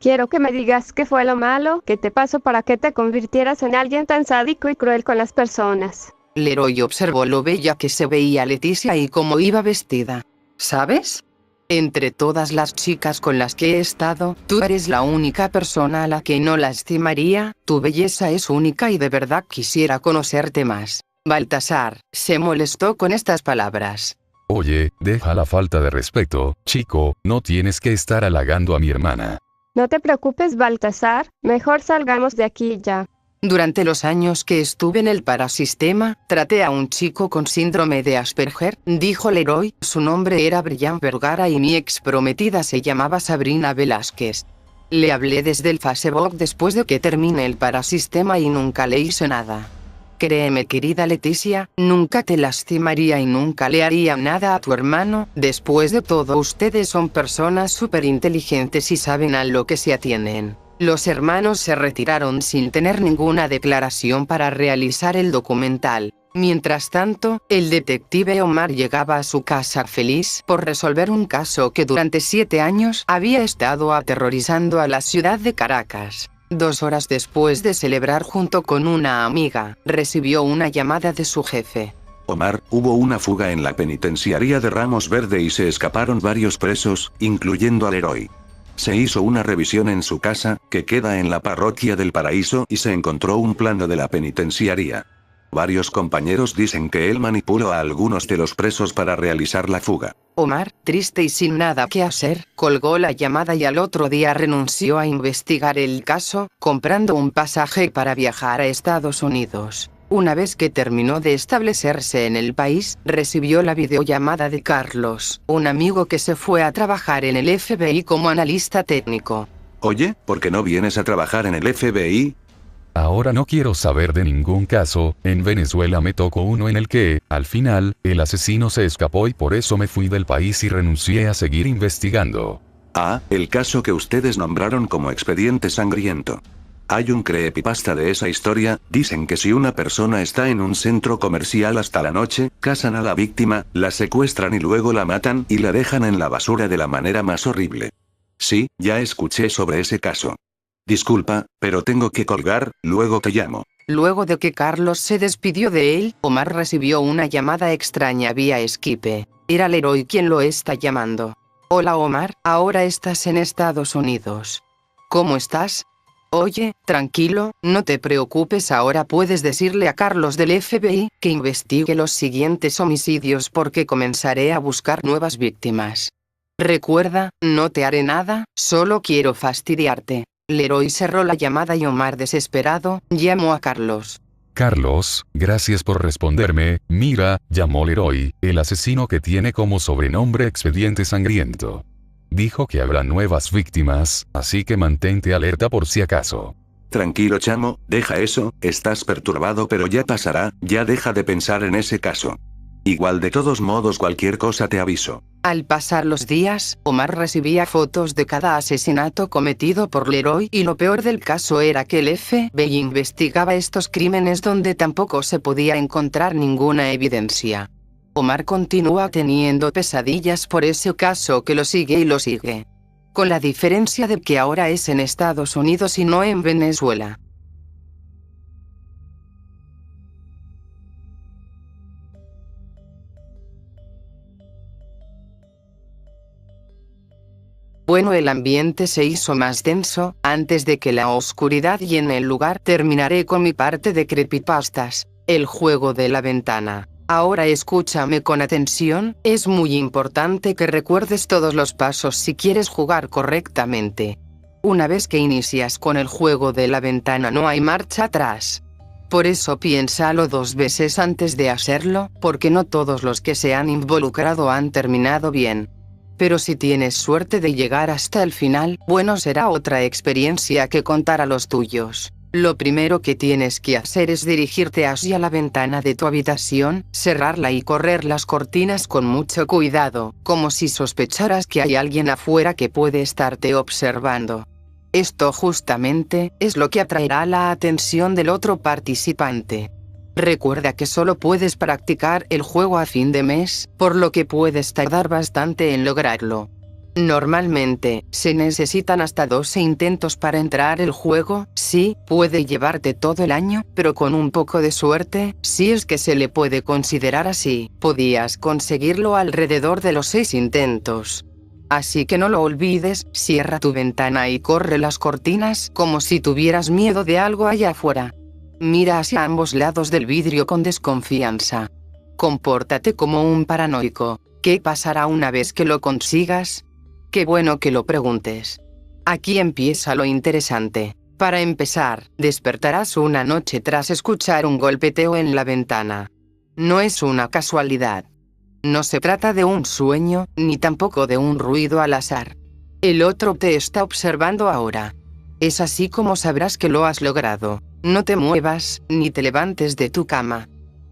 Quiero que me digas qué fue lo malo que te pasó para que te convirtieras en alguien tan sádico y cruel con las personas. Leroy observó lo bella que se veía Leticia y cómo iba vestida. ¿Sabes? Entre todas las chicas con las que he estado, tú eres la única persona a la que no lastimaría, tu belleza es única y de verdad quisiera conocerte más. Baltasar se molestó con estas palabras. Oye, deja la falta de respeto, chico, no tienes que estar halagando a mi hermana. No te preocupes, Baltasar, mejor salgamos de aquí ya. Durante los años que estuve en el parasistema, traté a un chico con síndrome de Asperger, dijo Leroy. Su nombre era Brian Vergara y mi ex prometida se llamaba Sabrina Velázquez. Le hablé desde el Facebook después de que terminé el parasistema y nunca le hice nada. Créeme, querida Leticia, nunca te lastimaría y nunca le haría nada a tu hermano. Después de todo, ustedes son personas súper inteligentes y saben a lo que se atienen. Los hermanos se retiraron sin tener ninguna declaración para realizar el documental. Mientras tanto, el detective Omar llegaba a su casa feliz por resolver un caso que durante 7 años había estado aterrorizando a la ciudad de Caracas. 2 horas después de celebrar junto con una amiga, recibió una llamada de su jefe. Omar, hubo una fuga en la penitenciaría de Ramos Verde y se escaparon varios presos, incluyendo al Leroy. Se hizo una revisión en su casa, que queda en la parroquia del Paraíso, y se encontró un plano de la penitenciaría. Varios compañeros dicen que él manipuló a algunos de los presos para realizar la fuga. Omar, triste y sin nada que hacer, colgó la llamada y al otro día renunció a investigar el caso, comprando un pasaje para viajar a Estados Unidos. Una vez que terminó de establecerse en el país, recibió la videollamada de Carlos, un amigo que se fue a trabajar en el FBI como analista técnico. Oye, ¿por qué no vienes a trabajar en el FBI? Ahora no quiero saber de ningún caso. En Venezuela me tocó uno en el que, al final, el asesino se escapó y por eso me fui del país y renuncié a seguir investigando. Ah, el caso que ustedes nombraron como expediente sangriento. Hay un creepypasta de esa historia. Dicen que si una persona está en un centro comercial hasta la noche, casan a la víctima, la secuestran y luego la matan y la dejan en la basura de la manera más horrible. Sí, ya escuché sobre ese caso. Disculpa, pero tengo que colgar, luego te llamo. Luego de que Carlos se despidió de él, Omar recibió una llamada extraña vía Skype. Era Leroy quien lo está llamando. Hola Omar, ahora estás en Estados Unidos. ¿Cómo estás? Oye, tranquilo, no te preocupes, ahora puedes decirle a Carlos del FBI que investigue los siguientes homicidios porque comenzaré a buscar nuevas víctimas. Recuerda, no te haré nada, solo quiero fastidiarte. Leroy cerró la llamada y Omar, desesperado, llamó a Carlos. Carlos, gracias por responderme. Mira, llamó Leroy, el asesino que tiene como sobrenombre Expediente Sangriento. Dijo que habrá nuevas víctimas, así que mantente alerta por si acaso. Tranquilo chamo, deja eso, estás perturbado pero ya pasará, ya deja de pensar en ese caso. Igual de todos modos cualquier cosa te aviso. Al pasar los días, Omar recibía fotos de cada asesinato cometido por Leroy y lo peor del caso era que el FBI investigaba estos crímenes donde tampoco se podía encontrar ninguna evidencia. Omar continúa teniendo pesadillas por ese caso que lo sigue y lo sigue. Con la diferencia de que ahora es en Estados Unidos y no en Venezuela. Bueno, el ambiente se hizo más denso. Antes de que la oscuridad llene el lugar, terminaré con mi parte de creepypastas, el juego de la ventana. Ahora escúchame con atención, es muy importante que recuerdes todos los pasos si quieres jugar correctamente. Una vez que inicias con el juego de la ventana no hay marcha atrás. Por eso piénsalo 2 veces antes de hacerlo, porque no todos los que se han involucrado han terminado bien. Pero si tienes suerte de llegar hasta el final, bueno, será otra experiencia que contar a los tuyos. Lo primero que tienes que hacer es dirigirte hacia la ventana de tu habitación, cerrarla y correr las cortinas con mucho cuidado, como si sospecharas que hay alguien afuera que puede estarte observando. Esto justamente es lo que atraerá la atención del otro participante. Recuerda que solo puedes practicar el juego a fin de mes, por lo que puedes tardar bastante en lograrlo. Normalmente, se necesitan hasta 12 intentos para entrar el juego. Sí, puede llevarte todo el año, pero con un poco de suerte, si es que se le puede considerar así, podías conseguirlo alrededor de los 6 intentos. Así que no lo olvides, cierra tu ventana y corre las cortinas como si tuvieras miedo de algo allá afuera. Mira hacia ambos lados del vidrio con desconfianza. Compórtate como un paranoico. ¿Qué pasará una vez que lo consigas? Qué bueno que lo preguntes. Aquí empieza lo interesante. Para empezar, despertarás una noche tras escuchar un golpeteo en la ventana. No es una casualidad. No se trata de un sueño, ni tampoco de un ruido al azar. El otro te está observando ahora. Es así como sabrás que lo has logrado. No te muevas, ni te levantes de tu cama.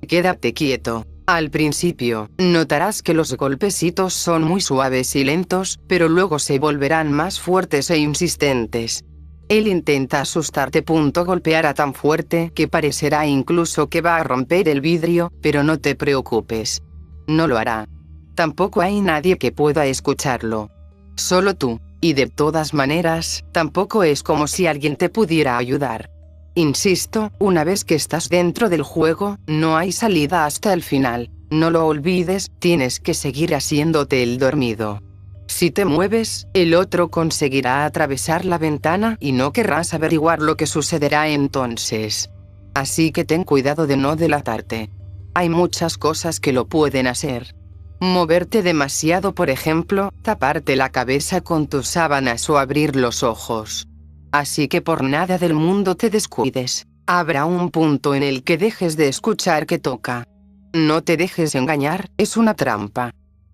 Quédate quieto. Al principio, notarás que los golpecitos son muy suaves y lentos, pero luego se volverán más fuertes e insistentes. Él intenta asustarte. Golpeará tan fuerte que parecerá incluso que va a romper el vidrio, pero no te preocupes. No lo hará. Tampoco hay nadie que pueda escucharlo. Solo tú. Y de todas maneras, tampoco es como si alguien te pudiera ayudar. Insisto, una vez que estás dentro del juego, no hay salida hasta el final. No lo olvides, tienes que seguir haciéndote el dormido. Si te mueves, el otro conseguirá atravesar la ventana y no querrás averiguar lo que sucederá entonces. Así que ten cuidado de no delatarte. Hay muchas cosas que lo pueden hacer. Moverte demasiado, por ejemplo, taparte la cabeza con tus sábanas o abrir los ojos. Así que por nada del mundo te descuides. Habrá un punto en el que dejes de escuchar que toca. No te dejes engañar, es una trampa.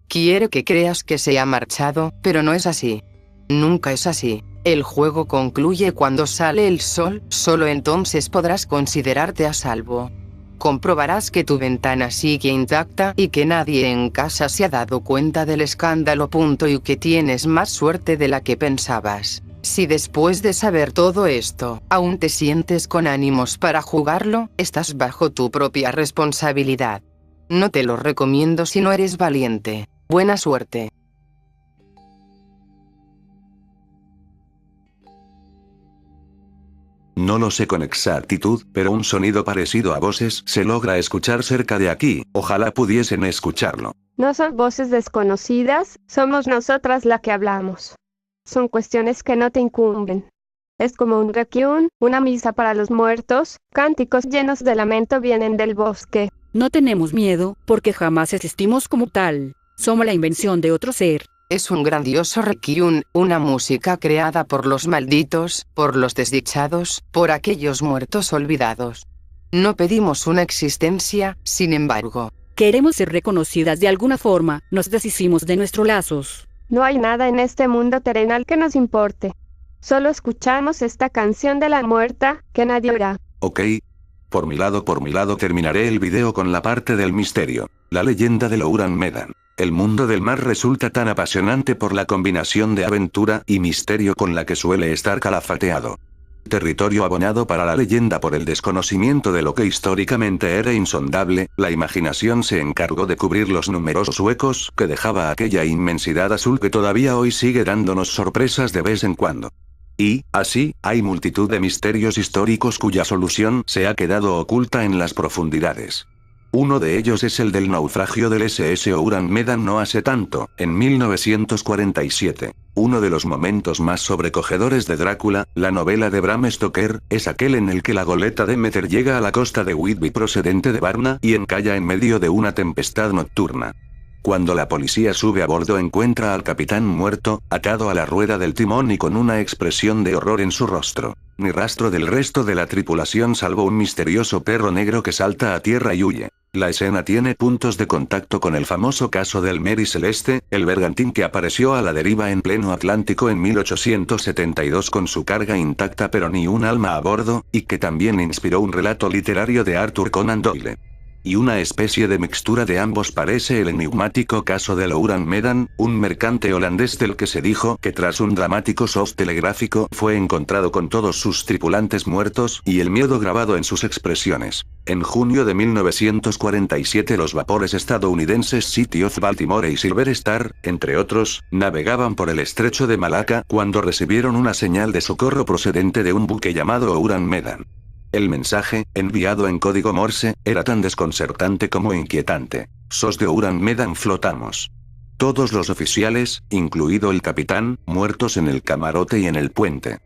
Quiere que creas que se ha marchado, pero no es así. Nunca es así. El juego concluye cuando sale el sol, solo entonces podrás considerarte a salvo. Comprobarás que tu ventana sigue intacta y que nadie en casa se ha dado cuenta del escándalo. Y que tienes más suerte de la que pensabas. Si después de saber todo esto, aún te sientes con ánimos para jugarlo, estás bajo tu propia responsabilidad. No te lo recomiendo si no eres valiente. Buena suerte. No No lo sé con exactitud, pero un sonido parecido a voces se logra escuchar cerca de aquí, ojalá pudiesen escucharlo. No son voces desconocidas, somos nosotras las que hablamos. Son cuestiones que no te incumben. Es como un requiem, una misa para los muertos, cánticos llenos de lamento vienen del bosque. No tenemos miedo, porque jamás existimos como tal. Somos la invención de otro ser. Es un grandioso requiem, una música creada por los malditos, por los desdichados, por aquellos muertos olvidados. No pedimos una existencia, sin embargo. Queremos ser reconocidas de alguna forma, nos deshicimos de nuestros lazos. No hay nada en este mundo terrenal que nos importe. Solo escuchamos esta canción de la muerta, que nadie oirá. Ok. Por mi lado terminaré el video con la parte del misterio. La leyenda de Louran Medan. El mundo del mar resulta tan apasionante por la combinación de aventura y misterio con la que suele estar calafateado. Territorio abonado para la leyenda por el desconocimiento de lo que históricamente era insondable, la imaginación se encargó de cubrir los numerosos huecos que dejaba aquella inmensidad azul que todavía hoy sigue dándonos sorpresas de vez en cuando. Y, así, hay multitud de misterios históricos cuya solución se ha quedado oculta en las profundidades. Uno de ellos es el del naufragio del SS Louran Medan no hace tanto, en 1947. Uno de los momentos más sobrecogedores de Drácula, la novela de Bram Stoker, es aquel en el que la goleta Demeter llega a la costa de Whitby procedente de Varna y encalla en medio de una tempestad nocturna. Cuando la policía sube a bordo encuentra al capitán muerto, atado a la rueda del timón y con una expresión de horror en su rostro. Ni rastro del resto de la tripulación salvo un misterioso perro negro que salta a tierra y huye. La escena tiene puntos de contacto con el famoso caso del Mary Celeste, el bergantín que apareció a la deriva en pleno Atlántico en 1872 con su carga intacta pero ni un alma a bordo, y que también inspiró un relato literario de Arthur Conan Doyle. Y una especie de mixtura de ambos parece el enigmático caso de Louran Medan, un mercante holandés del que se dijo que tras un dramático show telegráfico fue encontrado con todos sus tripulantes muertos y el miedo grabado en sus expresiones. En junio de 1947 los vapores estadounidenses City of Baltimore y Silver Star, entre otros, navegaban por el estrecho de Malaca cuando recibieron una señal de socorro procedente de un buque llamado Louran Medan. El mensaje, enviado en código Morse, era tan desconcertante como inquietante. Sos de Louran Medan flotamos. Todos los oficiales, incluido el capitán, muertos en el camarote y en el puente.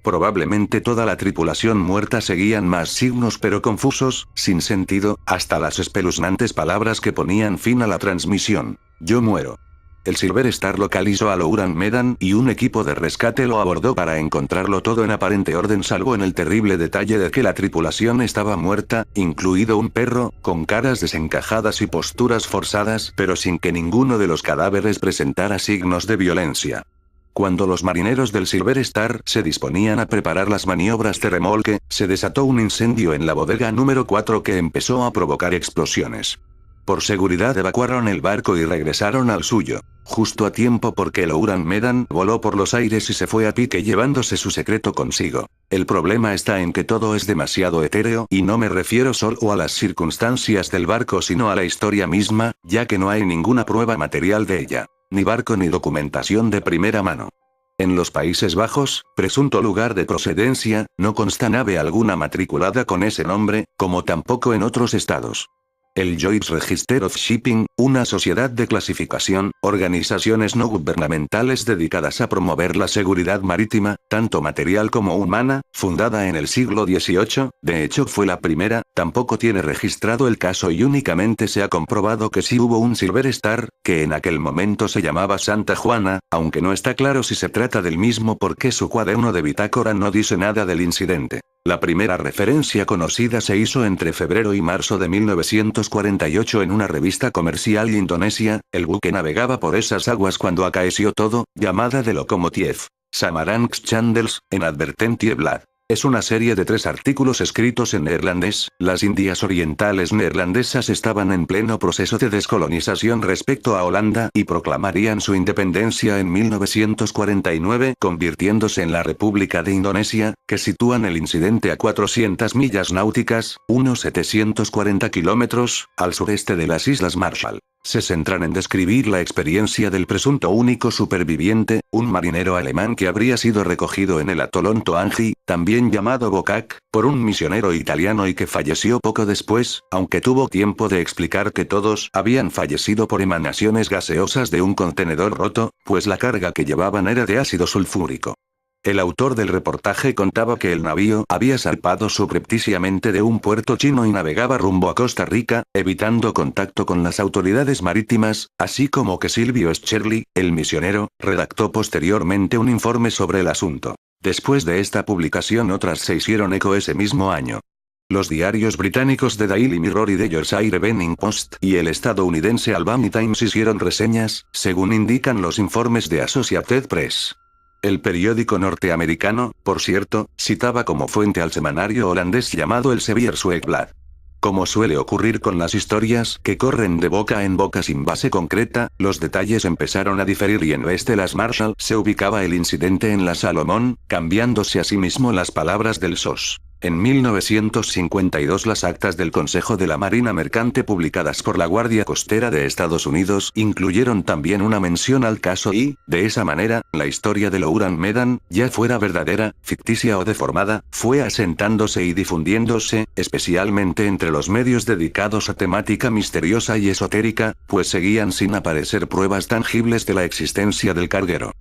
Probablemente toda la tripulación muerta seguían más signos pero confusos, sin sentido, hasta las espeluznantes palabras que ponían fin a la transmisión. Yo muero. El Silver Star localizó a Louran Medan y un equipo de rescate lo abordó para encontrarlo todo en aparente orden salvo en el terrible detalle de que la tripulación estaba muerta, incluido un perro, con caras desencajadas y posturas forzadas pero sin que ninguno de los cadáveres presentara signos de violencia. Cuando los marineros del Silver Star se disponían a preparar las maniobras de remolque, se desató un incendio en la bodega número 4 que empezó a provocar explosiones. Por seguridad evacuaron el barco y regresaron al suyo. Justo a tiempo porque Louran Medan voló por los aires y se fue a pique llevándose su secreto consigo. El problema está en que todo es demasiado etéreo y no me refiero solo a las circunstancias del barco sino a la historia misma, ya que no hay ninguna prueba material de ella. Ni barco ni documentación de primera mano. En los Países Bajos, presunto lugar de procedencia, no consta nave alguna matriculada con ese nombre, como tampoco en otros estados. El Joyce Register of Shipping, una sociedad de clasificación, organizaciones no gubernamentales dedicadas a promover la seguridad marítima, tanto material como humana, fundada en el siglo XVIII, de hecho fue la primera, tampoco tiene registrado el caso y únicamente se ha comprobado que sí hubo un Silver Star, que en aquel momento se llamaba Santa Juana, aunque no está claro si se trata del mismo porque su cuaderno de bitácora no dice nada del incidente. La primera referencia conocida se hizo entre febrero y marzo de 1948 en una revista comercial indonesia, el buque navegaba por esas aguas cuando acaeció todo, llamada de Lokomotiv Samaranch Chandels, en Advertentie Blad. Es una serie de 3 artículos escritos en neerlandés. Las Indias Orientales neerlandesas estaban en pleno proceso de descolonización respecto a Holanda y proclamarían su independencia en 1949, convirtiéndose en la República de Indonesia, que sitúan el incidente a 400 millas náuticas, unos 740 kilómetros, al sureste de las Islas Marshall. se centran en describir la experiencia del presunto único superviviente, un marinero alemán que habría sido recogido en el atolón Toangi, también llamado Bokak, por un misionero italiano y que falleció poco después, aunque tuvo tiempo de explicar que todos habían fallecido por emanaciones gaseosas de un contenedor roto, pues la carga que llevaban era de ácido sulfúrico. El autor del reportaje contaba que el navío había zarpado subrepticiamente de un puerto chino y navegaba rumbo a Costa Rica, evitando contacto con las autoridades marítimas, así como que Silvio Scherli, el misionero, redactó posteriormente un informe sobre el asunto. Después de esta publicación otras se hicieron eco ese mismo año. Los diarios británicos The Daily Mirror y The Yorkshire Evening Post y el estadounidense Albany Times hicieron reseñas, según indican los informes de Associated Press. El periódico norteamericano, por cierto, citaba como fuente al semanario holandés llamado el Sevier Weekblad. Como suele ocurrir con las historias que corren de boca en boca sin base concreta, los detalles empezaron a diferir y en vez de las Marshall se ubicaba el incidente en la Salomón, cambiándose asimismo las palabras del SOS. En 1952 las actas del Consejo de la Marina Mercante publicadas por la Guardia Costera de Estados Unidos incluyeron también una mención al caso y, de esa manera, la historia de Louran Medan, ya fuera verdadera, ficticia o deformada, fue asentándose y difundiéndose, especialmente entre los medios dedicados a temática misteriosa y esotérica, pues seguían sin aparecer pruebas tangibles de la existencia del carguero.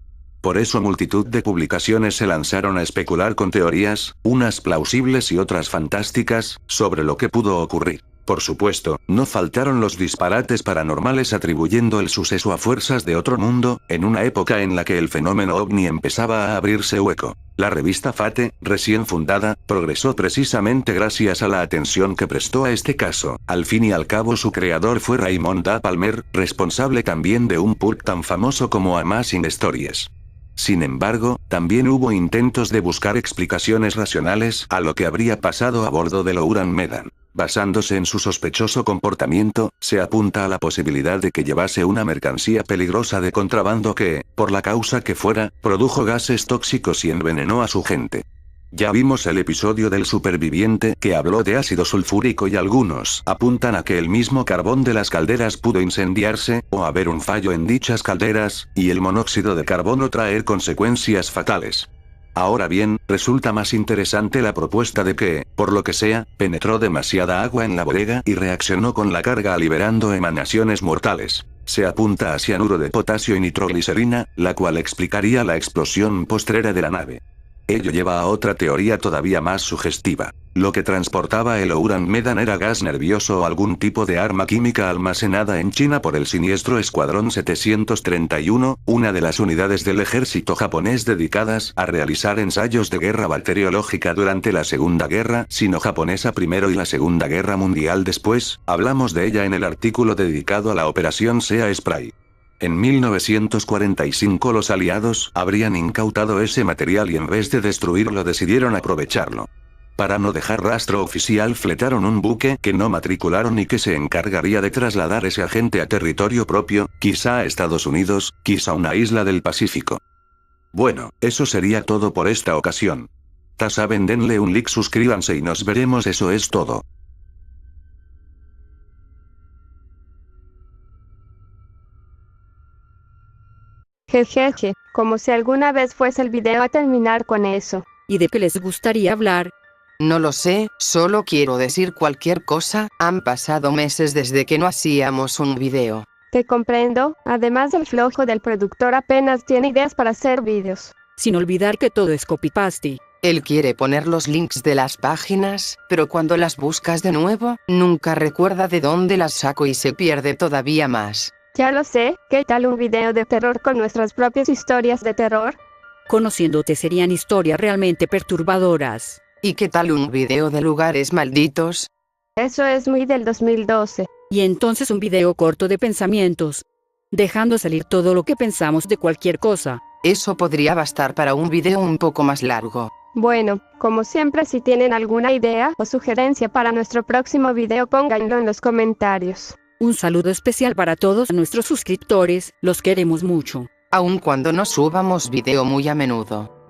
Por eso multitud de publicaciones se lanzaron a especular con teorías, unas plausibles y otras fantásticas, sobre lo que pudo ocurrir. Por supuesto, no faltaron los disparates paranormales atribuyendo el suceso a fuerzas de otro mundo, en una época en la que el fenómeno ovni empezaba a abrirse hueco. La revista Fate, recién fundada, progresó precisamente gracias a la atención que prestó a este caso. Al fin y al cabo su creador fue Raymond A. Palmer, responsable también de un pulp tan famoso como Amazing Stories. Sin embargo, también hubo intentos de buscar explicaciones racionales a lo que habría pasado a bordo del Louran Medan. Basándose en su sospechoso comportamiento, se apunta a la posibilidad de que llevase una mercancía peligrosa de contrabando que, por la causa que fuera, produjo gases tóxicos y envenenó a su gente. Ya vimos el episodio del superviviente que habló de ácido sulfúrico y algunos apuntan a que el mismo carbón de las calderas pudo incendiarse, o haber un fallo en dichas calderas, y el monóxido de carbono traer consecuencias fatales. Ahora bien, resulta más interesante la propuesta de que, por lo que sea, penetró demasiada agua en la bodega y reaccionó con la carga liberando emanaciones mortales. Se apunta a cianuro de potasio y nitroglicerina, la cual explicaría la explosión postrera de la nave. Ello lleva a otra teoría todavía más sugestiva. Lo que transportaba el Louran Medan era gas nervioso o algún tipo de arma química almacenada en China por el siniestro Escuadrón 731, una de las unidades del ejército japonés dedicadas a realizar ensayos de guerra bacteriológica durante la Segunda Guerra Sino-Japonesa primero y la Segunda Guerra Mundial después. Hablamos de ella en el artículo dedicado a la Operación Sea Spray. En 1945 los aliados habrían incautado ese material y en vez de destruirlo decidieron aprovecharlo. Para no dejar rastro oficial fletaron un buque que no matricularon y que se encargaría de trasladar ese agente a territorio propio, quizá a Estados Unidos, quizá a una isla del Pacífico. Bueno, eso sería todo por esta ocasión. Ya saben, denle un like, suscríbanse y nos veremos, eso es todo. Jejeje, como si alguna vez fuese el video a terminar con eso. ¿Y de qué les gustaría hablar? No lo sé, solo quiero decir cualquier cosa, han pasado meses desde que no hacíamos un video. Te comprendo, además el flojo del productor apenas tiene ideas para hacer vídeos. Sin olvidar que todo es copy-paste. Él quiere poner los links de las páginas, pero cuando las buscas de nuevo, nunca recuerda de dónde las saco y se pierde todavía más. Ya lo sé, ¿qué tal un video de terror con nuestras propias historias de terror? Conociéndote serían historias realmente perturbadoras. ¿Y qué tal un video de lugares malditos? Eso es muy del 2012. Y entonces un video corto de pensamientos. Dejando salir todo lo que pensamos de cualquier cosa. Eso podría bastar para un video un poco más largo. Bueno, como siempre, si tienen alguna idea o sugerencia para nuestro próximo video, pónganlo en los comentarios. Un saludo especial para todos nuestros suscriptores, los queremos mucho. Aun cuando no subamos video muy a menudo.